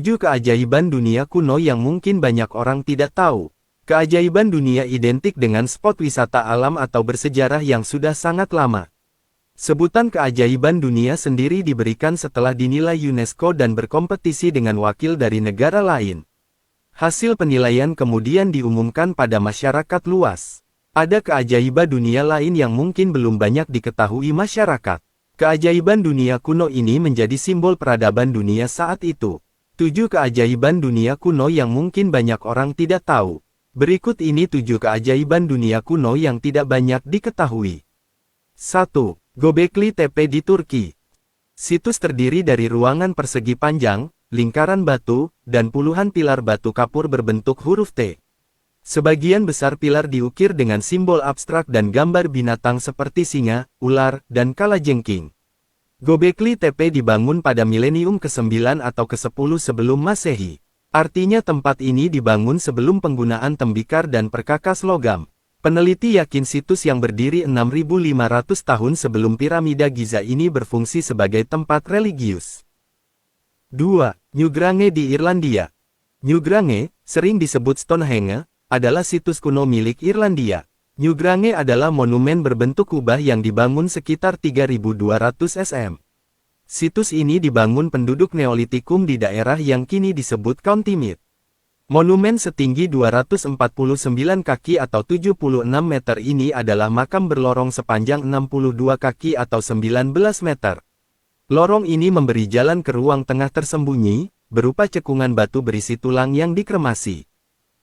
7 keajaiban dunia kuno yang mungkin banyak orang tidak tahu. Keajaiban dunia identik dengan spot wisata alam atau bersejarah yang sudah sangat lama. Sebutan keajaiban dunia sendiri diberikan setelah dinilai UNESCO dan berkompetisi dengan wakil dari negara lain. Hasil penilaian kemudian diumumkan pada masyarakat luas. Ada keajaiban dunia lain yang mungkin belum banyak diketahui masyarakat. Keajaiban dunia kuno ini menjadi simbol peradaban dunia saat itu. 7 keajaiban dunia kuno yang mungkin banyak orang tidak tahu. Berikut ini 7 keajaiban dunia kuno yang tidak banyak diketahui. 1. Göbekli Tepe di Turki. Situs terdiri dari ruangan persegi panjang, lingkaran batu, dan puluhan pilar batu kapur berbentuk huruf T. Sebagian besar pilar diukir dengan simbol abstrak dan gambar binatang seperti singa, ular, dan kalajengking. Göbekli Tepe dibangun pada milenium ke-9 atau ke-10 sebelum Masehi. Artinya tempat ini dibangun sebelum penggunaan tembikar dan perkakas logam. Peneliti yakin situs yang berdiri 6.500 tahun sebelum piramida Giza ini berfungsi sebagai tempat religius. 2. Newgrange di Irlandia. Newgrange, sering disebut Stonehenge, adalah situs kuno milik Irlandia. Newgrange adalah monumen berbentuk kubah yang dibangun sekitar 3.200 sm. Situs ini dibangun penduduk Neolitikum di daerah yang kini disebut County Meath. Monumen setinggi 249 kaki atau 76 meter ini adalah makam berlorong sepanjang 62 kaki atau 19 meter. Lorong ini memberi jalan ke ruang tengah tersembunyi, berupa cekungan batu berisi tulang yang dikremasi.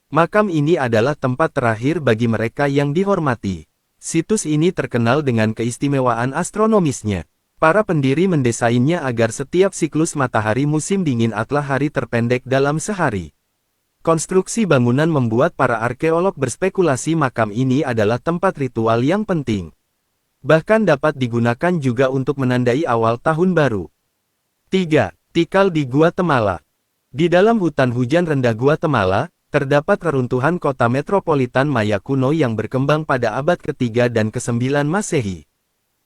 Makam ini adalah tempat terakhir bagi mereka yang dihormati. Situs ini terkenal dengan keistimewaan astronomisnya. Para pendiri mendesainnya agar setiap siklus matahari musim dingin adalah hari terpendek dalam sehari. Konstruksi bangunan membuat para arkeolog berspekulasi makam ini adalah tempat ritual yang penting. Bahkan dapat digunakan juga untuk menandai awal tahun baru. 3. Tikal di Guatemala. Di dalam hutan hujan rendah Guatemala, terdapat reruntuhan kota metropolitan Maya kuno yang berkembang pada abad ke-3 dan ke-9 Masehi.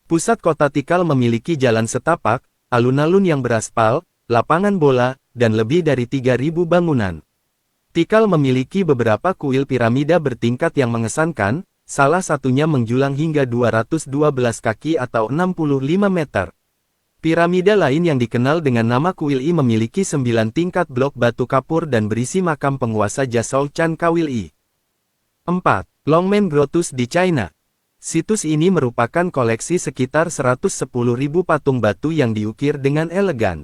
Pusat kota Tikal memiliki jalan setapak, alun-alun yang beraspal, lapangan bola, dan lebih dari 3.000 bangunan. Tikal memiliki beberapa kuil piramida bertingkat yang mengesankan, salah satunya menjulang hingga 212 kaki atau 65 meter. Piramida lain yang dikenal dengan nama kuil I memiliki 9 tingkat blok batu kapur dan berisi makam penguasa Jasol Chan Kawil I. 4. Longmen Grotus di China. Situs ini merupakan koleksi sekitar 110.000 patung batu yang diukir dengan elegan.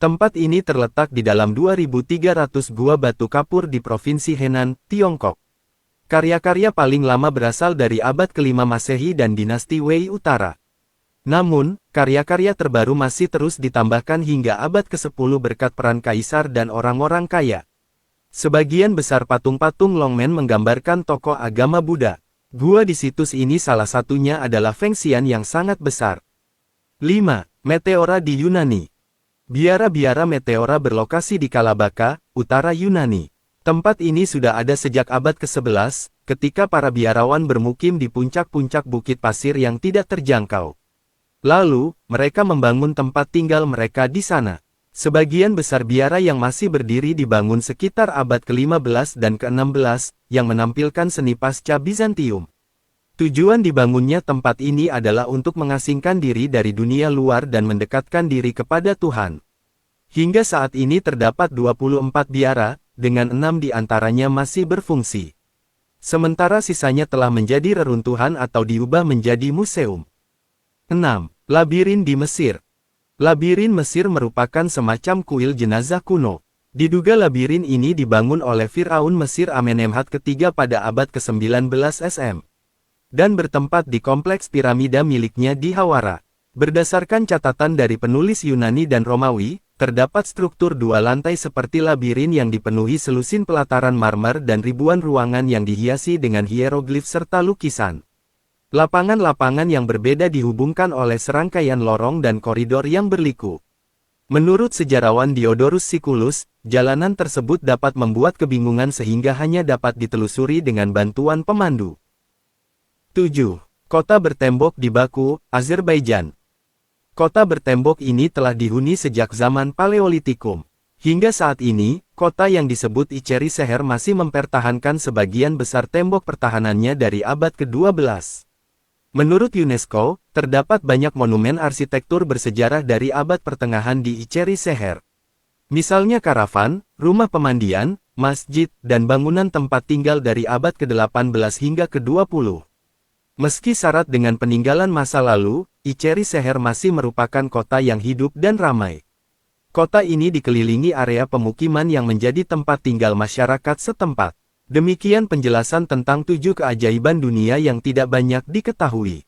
Tempat ini terletak di dalam 2.300 gua batu kapur di Provinsi Henan, Tiongkok. Karya-karya paling lama berasal dari abad ke-5 Masehi dan dinasti Wei Utara. Namun, karya-karya terbaru masih terus ditambahkan hingga abad ke-10 berkat peran kaisar dan orang-orang kaya. Sebagian besar patung-patung Longmen menggambarkan tokoh agama Buddha. Gua di situs ini salah satunya adalah Fengxian yang sangat besar. 5. Meteora di Yunani. Biara-biara meteora berlokasi di Kalabaka, utara Yunani. Tempat ini sudah ada sejak abad ke-11, ketika para biarawan bermukim di puncak-puncak bukit pasir yang tidak terjangkau. Lalu, mereka membangun tempat tinggal mereka di sana. Sebagian besar biara yang masih berdiri dibangun sekitar abad ke-15 dan ke-16, yang menampilkan seni pasca Bizantium. Tujuan dibangunnya tempat ini adalah untuk mengasingkan diri dari dunia luar dan mendekatkan diri kepada Tuhan. Hingga saat ini terdapat 24 biara, dengan 6 di antaranya masih berfungsi. Sementara sisanya telah menjadi reruntuhan atau diubah menjadi museum. 6. Labirin di Mesir. Labirin Mesir merupakan semacam kuil jenazah kuno. Diduga labirin ini dibangun oleh Firaun Mesir Amenemhat III pada abad ke-19 SM. Dan bertempat di kompleks piramida miliknya di Hawara. Berdasarkan catatan dari penulis Yunani dan Romawi, terdapat struktur 2 lantai seperti labirin yang dipenuhi selusin pelataran marmer dan ribuan ruangan yang dihiasi dengan hieroglif serta lukisan. Lapangan-lapangan yang berbeda dihubungkan oleh serangkaian lorong dan koridor yang berliku. Menurut sejarawan Diodorus Siculus, jalanan tersebut dapat membuat kebingungan sehingga hanya dapat ditelusuri dengan bantuan pemandu. 7. Kota bertembok di Baku, Azerbaijan. Kota bertembok ini telah dihuni sejak zaman Paleolitikum. Hingga saat ini, kota yang disebut Iceri Seher masih mempertahankan sebagian besar tembok pertahanannya dari abad ke-12. Menurut UNESCO, terdapat banyak monumen arsitektur bersejarah dari abad pertengahan di Iceri Seher. Misalnya karavan, rumah pemandian, masjid, dan bangunan tempat tinggal dari abad ke-18 hingga ke-20. Meski syarat dengan peninggalan masa lalu, Iceri Seher masih merupakan kota yang hidup dan ramai. Kota ini dikelilingi area pemukiman yang menjadi tempat tinggal masyarakat setempat. Demikian penjelasan tentang 7 keajaiban dunia yang tidak banyak diketahui.